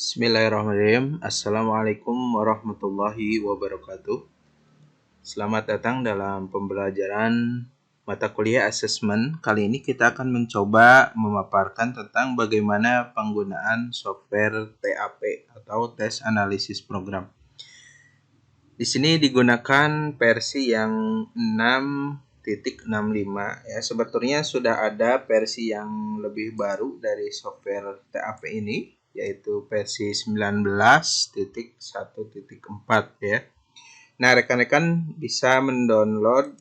Bismillahirrahmanirrahim. Assalamualaikum warahmatullahi wabarakatuh. Selamat datang dalam pembelajaran mata kuliah asesmen. Kali ini kita akan mencoba memaparkan tentang bagaimana penggunaan software TAP atau Test Analysis Program. Di sini digunakan versi yang 6.65 ya. Sebetulnya sudah ada versi yang lebih baru dari software TAP ini, yaitu versi 19.1.4 ya. Nah, rekan-rekan bisa mendownload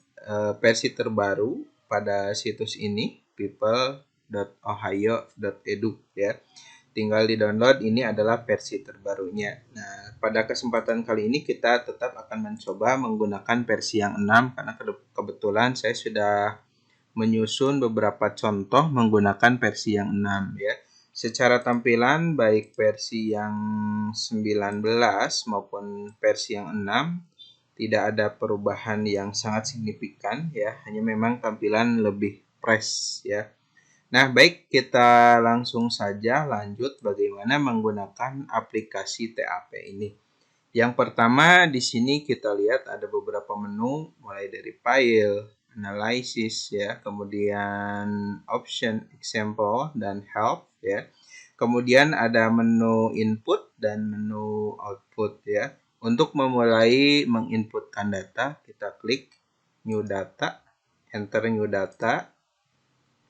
versi terbaru pada situs ini people.ohio.edu ya. Tinggal di-download, ini adalah versi terbarunya. Nah, pada kesempatan kali ini kita tetap akan mencoba menggunakan versi yang 6 karena kebetulan saya sudah menyusun beberapa contoh menggunakan versi yang 6 ya. Secara tampilan baik versi yang 19 maupun versi yang 6 tidak ada perubahan yang sangat signifikan ya, hanya memang tampilan lebih fresh ya. Nah, baik, kita langsung saja lanjut bagaimana menggunakan aplikasi TAP ini. Yang pertama di sini kita lihat ada beberapa menu mulai dari file, analysis ya, kemudian option, example dan help ya. Kemudian ada menu input dan menu output ya. Untuk memulai menginputkan data, kita klik new data, enter new data.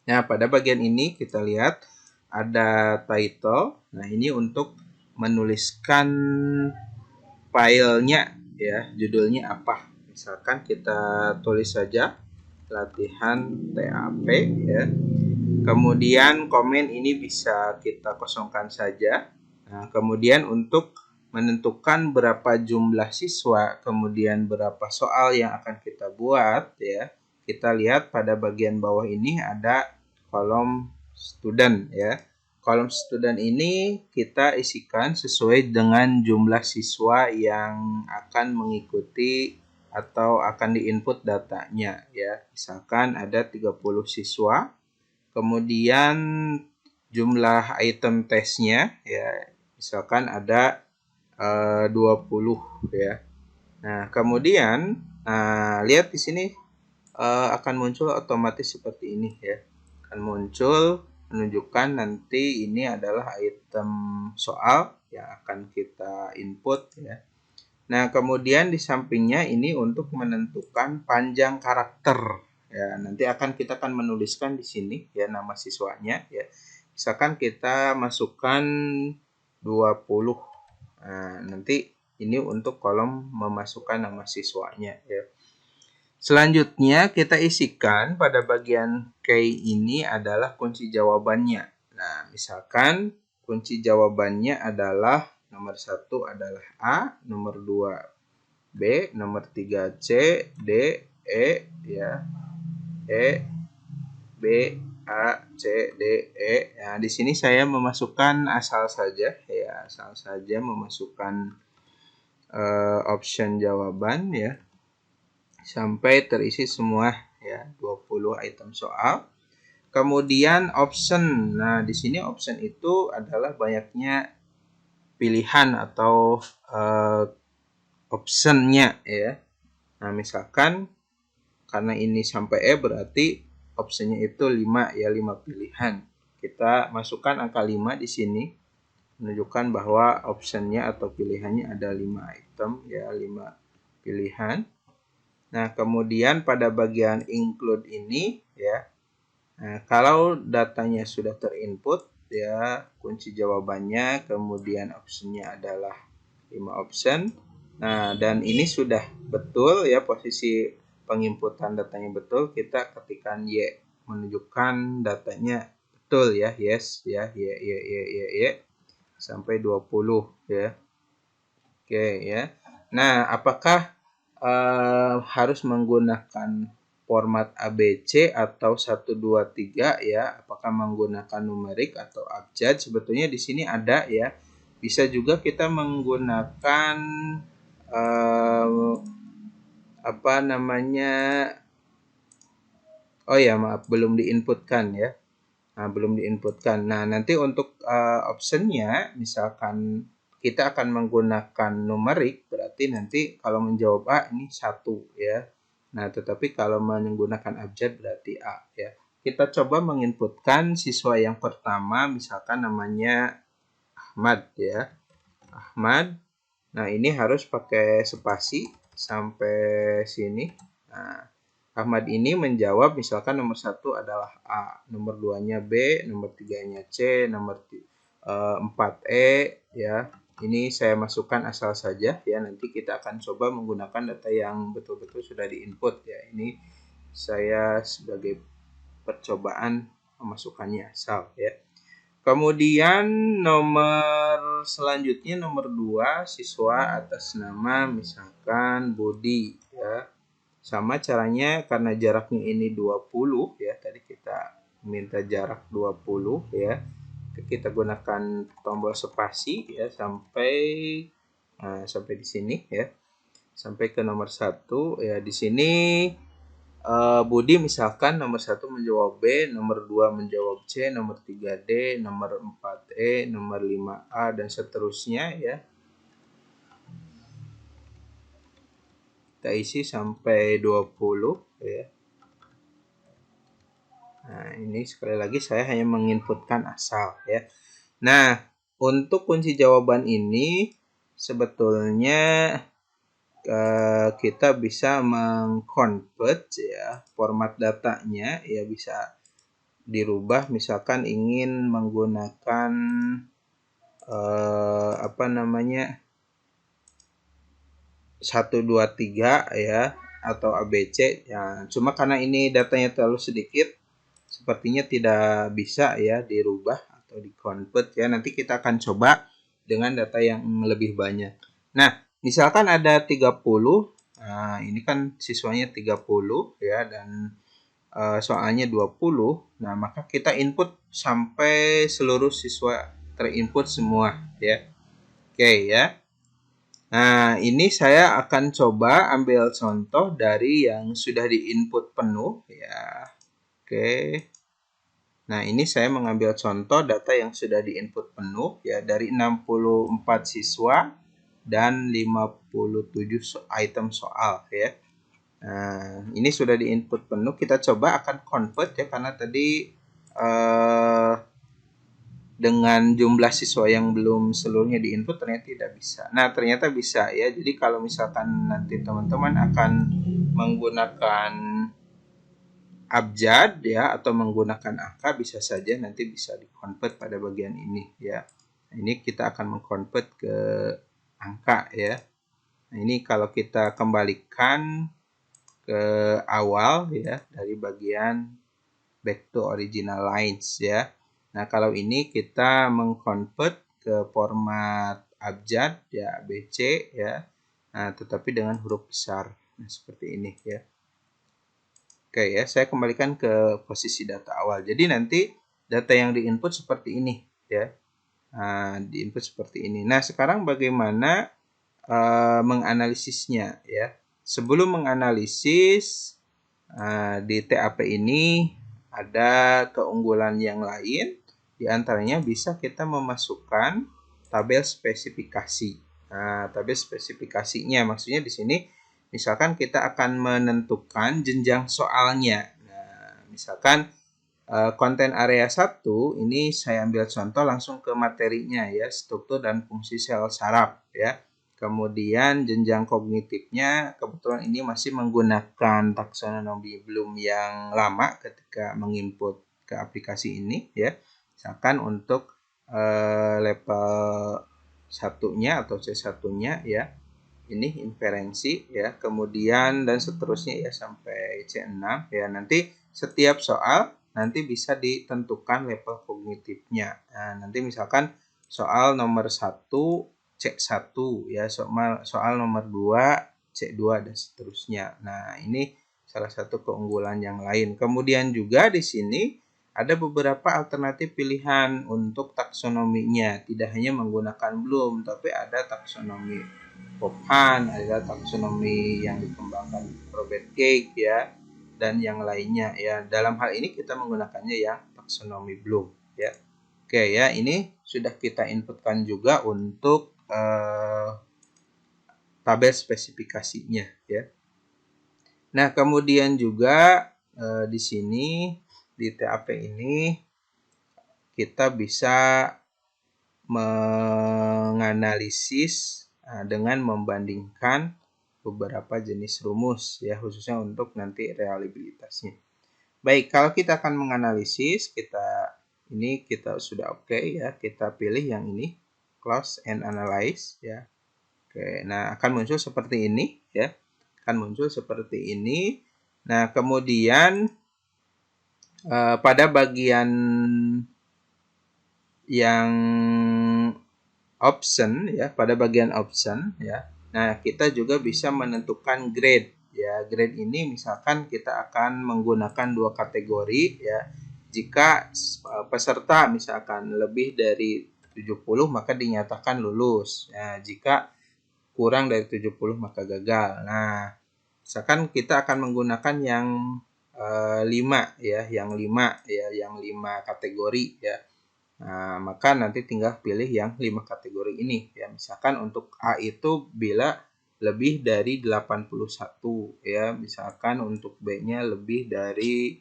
Nah, pada bagian ini kita lihat ada title. Nah, ini untuk menuliskan filenya ya, judulnya apa. Misalkan kita tulis saja latihan TAP ya. Kemudian komen ini bisa kita kosongkan saja. Nah, kemudian untuk menentukan berapa jumlah siswa, kemudian berapa soal yang akan kita buat ya. Kita lihat pada bagian bawah ini ada kolom student ya. Kolom student ini kita isikan sesuai dengan jumlah siswa yang akan mengikuti atau akan diinput datanya ya. Misalkan ada 30 siswa. Kemudian jumlah item tesnya ya, misalkan ada 20 ya. Nah, kemudian lihat di sini akan muncul otomatis seperti ini ya. Akan muncul menunjukkan nanti ini adalah item soal yang akan kita input ya. Nah, kemudian di sampingnya ini untuk menentukan panjang karakter ya. Nanti kita akan menuliskan di sini ya nama siswanya ya. Misalkan kita masukkan 20. Nah, nanti ini untuk kolom memasukkan nama siswanya ya. Selanjutnya kita isikan pada bagian key ini adalah kunci jawabannya. Nah, misalkan kunci jawabannya adalah nomor 1 adalah A, nomor 2 B, nomor 3 C, D, E ya. E, B, A, C, D, E. Nah, di sini saya memasukkan asal saja ya, asal saja memasukkan option jawaban ya. Sampai terisi semua ya, 20 item soal. Kemudian option. Nah, di sini option itu adalah banyaknya pilihan atau optionnya ya. Nah, misalkan karena ini sampai E berarti optionnya itu 5 ya, 5 pilihan. Kita masukkan angka 5 di sini menunjukkan bahwa optionnya atau pilihannya ada 5 item ya, 5 pilihan. Nah, kemudian pada bagian include ini ya. Nah, kalau datanya sudah terinput ya, kunci jawabannya, kemudian optionnya adalah 5 option. Nah, dan ini sudah betul ya, posisi penginputan datanya betul, kita ketikkan Y menunjukkan datanya betul ya, yes ya, Y sampai 20 ya. Oke ya. Nah, apakah harus menggunakan format ABC atau 1 2 3 ya? Apakah menggunakan numerik atau abjad? Sebetulnya di sini ada ya. Bisa juga kita menggunakan Oh ya, maaf, belum diinputkan ya. belum diinputkan. Nah, nanti untuk optionnya, misalkan kita akan menggunakan numerik, berarti nanti kalau menjawab A ini 1 ya. Nah, tetapi kalau menggunakan abjad berarti A ya. Kita coba menginputkan siswa yang pertama, misalkan namanya Ahmad ya. Ahmad. Nah, ini harus pakai spasi sampai sini. Nah, Ahmad ini menjawab misalkan nomor 1 adalah A, nomor 2-nya B, nomor 3-nya C, nomor 4 E ya. Ini saya masukkan asal saja ya. Nanti kita akan coba menggunakan data yang betul-betul sudah diinput ya. Ini saya sebagai percobaan memasukkannya asal ya. Kemudian nomor selanjutnya nomor 2, siswa atas nama misalkan Budi ya. Sama caranya karena jaraknya ini 20 ya. Tadi kita minta jarak 20 ya. Kita gunakan tombol spasi ya sampai di sini ya. Sampai ke nomor 1 ya. Di sini Budi misalkan nomor 1 menjawab B, nomor 2 menjawab C, nomor 3 D, nomor 4 E, nomor 5 A, dan seterusnya ya. Kita isi sampai 20 ya. Nah, ini sekali lagi saya hanya menginputkan asal ya. Nah, untuk kunci jawaban ini sebetulnya kita bisa mengconvert ya format datanya ya, bisa dirubah misalkan ingin menggunakan apa namanya 1 2 3 ya atau ABC ya. Cuma karena ini datanya terlalu sedikit sepertinya tidak bisa ya dirubah atau dikonvert ya. Nanti kita akan coba dengan data yang lebih banyak. Nah, misalkan ada 30. Nah, ini kan siswanya 30 ya, dan soalnya 20. Nah, maka kita input sampai seluruh siswa terinput semua ya. Oke ya. Nah, ini saya akan coba ambil contoh dari yang sudah diinput penuh ya. Oke. Nah, ini saya mengambil contoh data yang sudah diinput penuh ya, dari 64 siswa dan 57 item soal ya. Nah, ini sudah diinput penuh. Kita coba akan convert ya, karena tadi dengan jumlah siswa yang belum seluruhnya diinput ternyata tidak bisa. Nah, ternyata bisa ya. Jadi kalau misalkan nanti teman-teman akan menggunakan abjad ya atau menggunakan angka, bisa saja nanti bisa dikonvert pada bagian ini ya. Nah, ini kita akan mengkonvert ke angka ya. Nah, ini kalau kita kembalikan ke awal ya, dari bagian back to original lines ya. Nah, kalau ini kita mengconvert ke format abjad ya, ABC ya. Nah, tetapi dengan huruf besar. Nah, seperti ini ya. Oke ya, saya kembalikan ke posisi data awal. Jadi nanti data yang diinput seperti ini ya. Nah, diinput seperti ini. Nah, sekarang bagaimana menganalisisnya ya. Sebelum menganalisis di TAP ini ada keunggulan yang lain, di antaranya bisa kita memasukkan tabel spesifikasi. Nah, tabel spesifikasinya maksudnya di sini misalkan kita akan menentukan jenjang soalnya. Nah, misalkan konten area 1 ini saya ambil contoh langsung ke materinya ya, struktur dan fungsi sel saraf ya. Kemudian jenjang kognitifnya kebetulan ini masih menggunakan taksonomi belum yang lama ketika menginput ke aplikasi ini ya. Misalkan untuk level satunya atau C1-nya ya. Ini inferensi ya, kemudian dan seterusnya ya sampai C6 ya. Nanti setiap soal nanti bisa ditentukan level kognitifnya. Nah, nanti misalkan soal nomor 1 C1 ya, soal nomor 2 C2 dan seterusnya. Nah, ini salah satu keunggulan yang lain. Kemudian juga di sini ada beberapa alternatif pilihan untuk taksonominya. Tidak hanya menggunakan Bloom, tapi ada taksonomi Pophan, ada taksonomi yang dikembangkan Robert Cake ya, dan yang lainnya ya. Dalam hal ini kita menggunakannya yang taksonomi Bloom ya. Oke ya, ini sudah kita inputkan juga untuk tabel spesifikasinya ya. Nah, kemudian juga di sini di TAP ini kita bisa menganalisis dengan membandingkan beberapa jenis rumus ya, khususnya untuk nanti reliabilitasnya. Baik, kalau kita akan menganalisis, kita sudah oke ya, kita pilih yang ini, close and analyze ya. Oke, nah akan muncul seperti ini ya. Akan muncul seperti ini. Nah, kemudian pada bagian yang option ya, pada bagian option ya. Nah, kita juga bisa menentukan grade ya. Grade ini misalkan kita akan menggunakan dua kategori ya. Jika peserta misalkan lebih dari 70 maka dinyatakan lulus. Nah, jika kurang dari 70 maka gagal. Nah, misalkan kita akan menggunakan yang 5 ya, yang 5 kategori ya. Nah, maka nanti tinggal pilih yang 5 kategori ini ya. Misalkan untuk A itu bila lebih dari 81 ya. Misalkan untuk B-nya lebih dari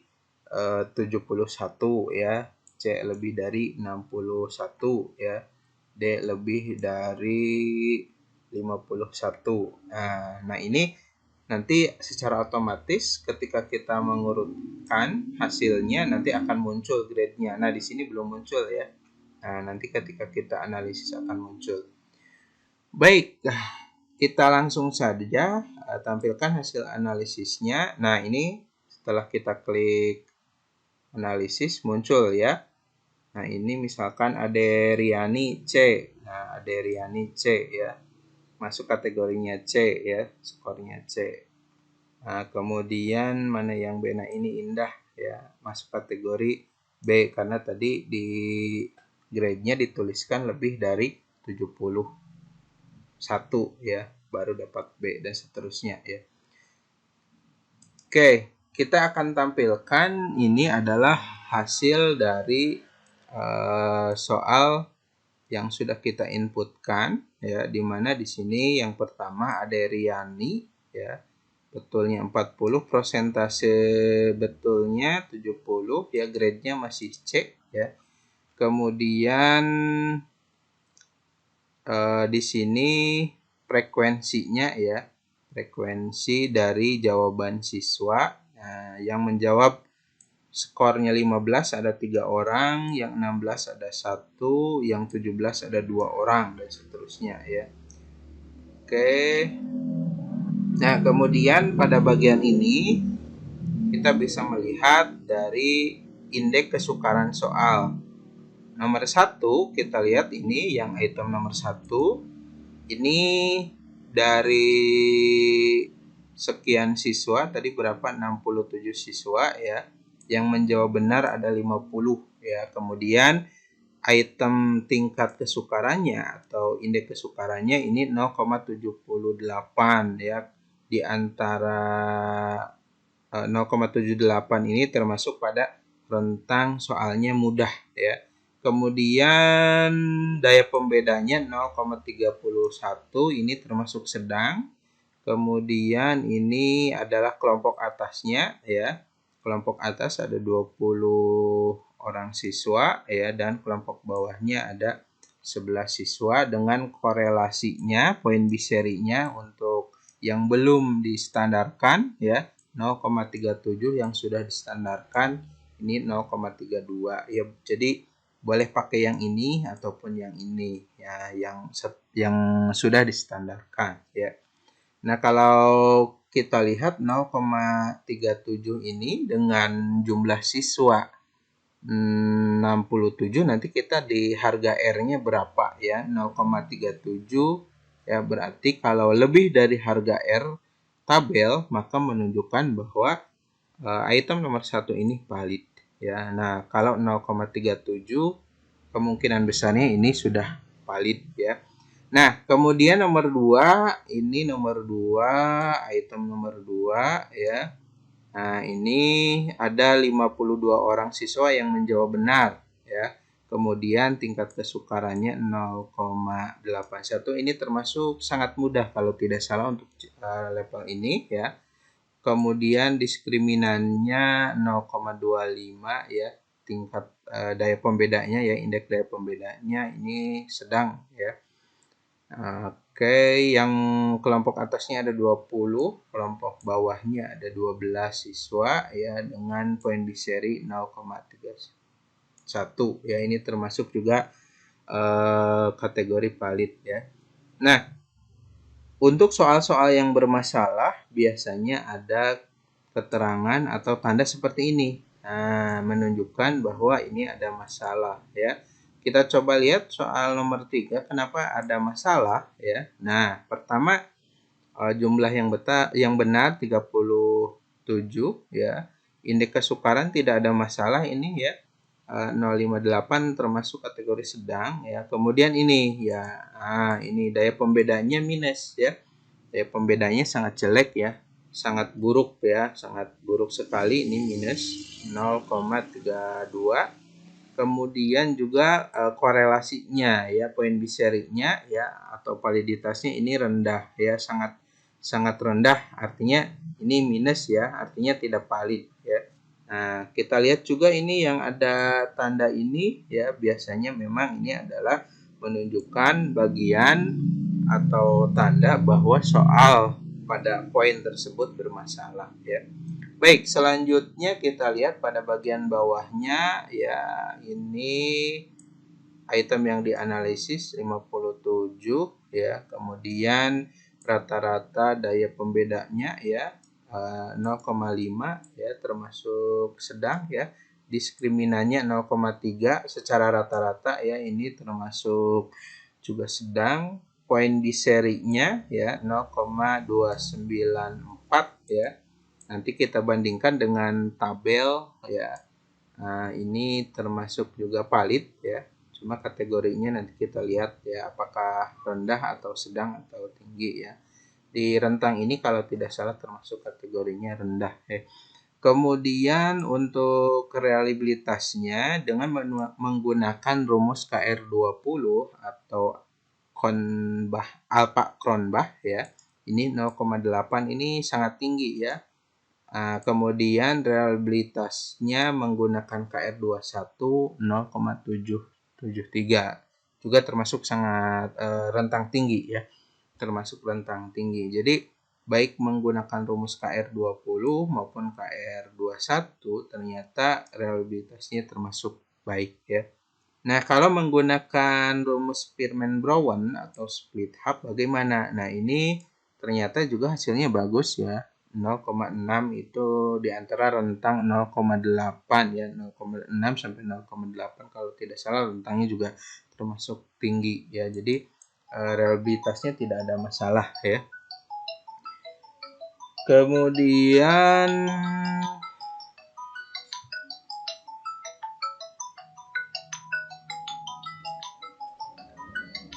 71 ya. C lebih dari 61 ya. D lebih dari 51. Nah, ini nanti secara otomatis ketika kita mengurutkan hasilnya nanti akan muncul grade-nya. Nah, di sini belum muncul ya. Nah, nanti ketika kita analisis akan muncul. Baik, kita langsung saja tampilkan hasil analisisnya. Nah, ini setelah kita klik analisis muncul ya. Nah, ini misalkan Aderiani C. Nah, Aderiani C ya. Masuk kategorinya C ya, skornya C. Nah, kemudian mana yang B? Nah, ini Indah ya, masuk kategori B karena tadi di grade-nya dituliskan lebih dari 71 ya, baru dapat B dan seterusnya ya. Oke, kita akan tampilkan ini adalah hasil dari soal yang sudah kita inputkan ya, di mana di sini yang pertama ada Riani ya, betulnya 40, persentase betulnya 70 ya, grade-nya masih C ya. Kemudian di sini frekuensinya ya, frekuensi dari jawaban siswa yang menjawab skornya 15 ada 3 orang, yang 16 ada 1, yang 17 ada 2 orang, dan seterusnya ya. Oke. Nah, kemudian pada bagian ini kita bisa melihat dari indeks kesukaran soal. Nomor 1 kita lihat ini yang item nomor 1. Ini dari sekian siswa, tadi berapa? 67 siswa ya. Yang menjawab benar ada 50 ya. Kemudian item tingkat kesukarannya atau indeks kesukarannya ini 0,78 ya. Di antara 0,78 ini termasuk pada rentang soalnya mudah ya. Kemudian daya pembedanya 0,31 ini termasuk sedang. Kemudian ini adalah kelompok atasnya ya. Kelompok atas ada 20 orang siswa ya, dan kelompok bawahnya ada 11 siswa dengan korelasinya poin biserinya untuk yang belum distandarkan ya 0,37, yang sudah distandarkan ini 0,32 ya. Jadi boleh pakai yang ini ataupun yang ini ya, yang sudah distandarkan ya. Nah, kalau kita lihat 0,37 ini dengan jumlah siswa 67, nanti kita di harga R-nya berapa ya? 0,37 ya, berarti kalau lebih dari harga R tabel maka menunjukkan bahwa item nomor 1 ini valid ya. Nah, kalau 0,37 kemungkinan besarnya ini sudah valid ya. Nah, kemudian nomor 2, ini nomor 2, item nomor 2 ya. Nah, ini ada 52 orang siswa yang menjawab benar ya. Kemudian tingkat kesukarannya 0,81. Ini termasuk sangat mudah kalau tidak salah untuk level ini ya. Kemudian diskriminannya 0,25 ya. Tingkat daya pembedanya ya, indeks daya pembedanya ini sedang ya. Oke, yang kelompok atasnya ada 20, kelompok bawahnya ada 12 siswa ya dengan poin di seri 0,31 ya. Ini termasuk juga kategori valid ya. Nah, untuk soal-soal yang bermasalah biasanya ada keterangan atau tanda seperti ini. Nah, menunjukkan bahwa ini ada masalah ya. Kita coba lihat soal nomor 3, kenapa ada masalah ya. Nah, pertama jumlah yang benar 37 ya. Indeks kesukaran tidak ada masalah ini ya. 0,58 termasuk kategori sedang ya. Kemudian ini ya, ini daya pembedanya minus ya. Daya pembedanya sangat jelek ya, sangat buruk ya, sangat buruk sekali, ini minus 0,32. Kemudian juga korelasinya ya, poin biserinya ya atau validitasnya ini rendah ya, sangat rendah, artinya ini minus ya, artinya tidak valid ya. Nah, kita lihat juga ini yang ada tanda ini ya, biasanya memang ini adalah menunjukkan bagian atau tanda bahwa soal pada poin tersebut bermasalah ya. Baik, selanjutnya kita lihat pada bagian bawahnya ya, ini item yang dianalisis 57 ya, kemudian rata-rata daya pembedanya ya 0,5 ya, termasuk sedang ya. Diskriminannya 0,3 secara rata-rata ya, ini termasuk juga sedang. Poin di serinya ya 0,294 ya. Nanti kita bandingkan dengan tabel ya. Nah, ini termasuk juga valid ya. Cuma kategorinya nanti kita lihat ya, apakah rendah atau sedang atau tinggi ya. Di rentang ini kalau tidak salah termasuk kategorinya rendah ya. Kemudian untuk reliabilitasnya dengan menggunakan rumus KR20 atau Alpha Kronbach ya. Ini 0,8, ini sangat tinggi ya. Kemudian reliabilitasnya menggunakan KR21 0,773. Juga termasuk sangat rentang tinggi ya. Termasuk rentang tinggi. Jadi baik menggunakan rumus KR20 maupun KR21 ternyata reliabilitasnya termasuk baik ya. Nah, kalau menggunakan rumus Spearman-Brown atau split half bagaimana? Nah, ini ternyata juga hasilnya bagus ya. 0,6 itu di antara rentang 0,8 ya, 0,6 sampai 0,8 kalau tidak salah rentangnya juga termasuk tinggi ya. Jadi reliabilitasnya tidak ada masalah ya.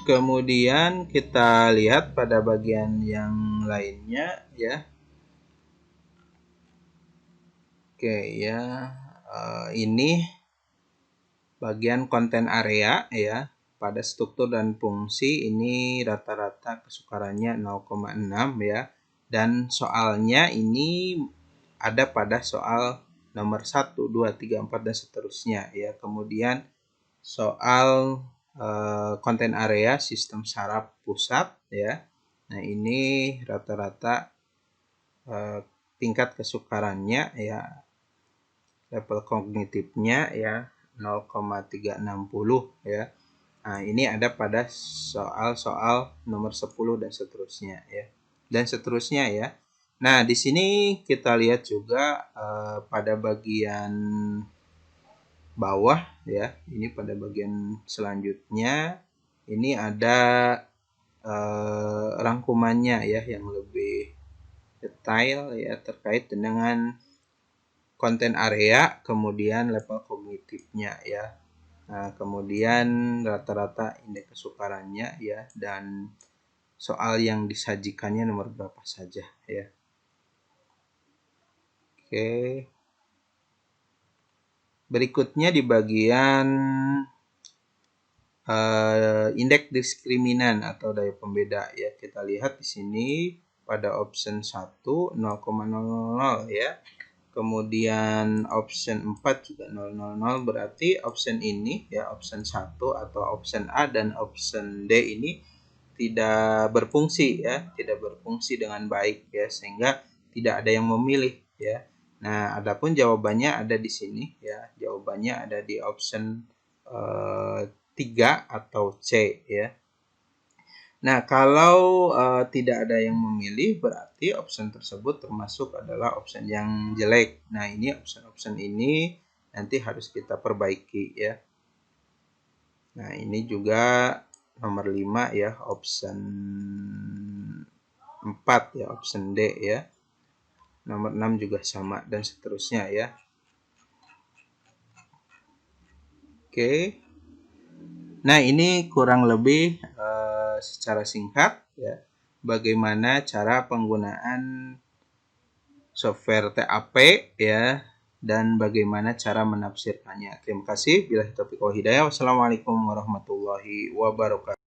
Kemudian kita lihat pada bagian yang lainnya ya. Oke ya, ini bagian konten area ya. Pada struktur dan fungsi ini rata-rata kesukarannya 0,6 ya. Dan soalnya ini ada pada soal nomor 1, 2, 3, 4 dan seterusnya ya. Kemudian soal konten area sistem saraf pusat ya. Nah, ini rata-rata tingkat kesukarannya ya, level kognitifnya ya 0,360 ya. Nah, ini ada pada soal-soal nomor 10 dan seterusnya ya. Dan seterusnya ya. Nah, di sini kita lihat juga pada bagian bawah ya. Ini pada bagian selanjutnya ini ada rangkumannya ya yang lebih detail ya terkait dengan konten area, kemudian level kognitifnya ya. Nah, kemudian rata-rata indeks kesukarannya ya, dan soal yang disajikannya nomor berapa saja ya. Oke. Berikutnya di bagian indeks diskriminan atau daya pembeda ya. Kita lihat di sini pada option 1 0,000 ya. Kemudian option 4 juga 000, berarti option ini ya, option 1 atau option A dan option D ini tidak berfungsi ya, tidak berfungsi dengan baik ya, sehingga tidak ada yang memilih ya. Nah, adapun jawabannya ada di sini ya. Jawabannya ada di option 3 atau C ya. Nah, kalau tidak ada yang memilih, berarti option tersebut termasuk adalah option yang jelek. Nah, ini option-option ini nanti harus kita perbaiki ya. Nah, ini juga nomor 5 ya, option 4 ya, option D ya. Nomor 6 juga sama dan seterusnya ya. Oke. Nah, ini kurang lebih secara singkat ya, bagaimana cara penggunaan software TAP ya, dan bagaimana cara menafsirkannya. Terima kasih. Billahi taufiq wal hidayah. Wassalamualaikum warahmatullahi wabarakatuh.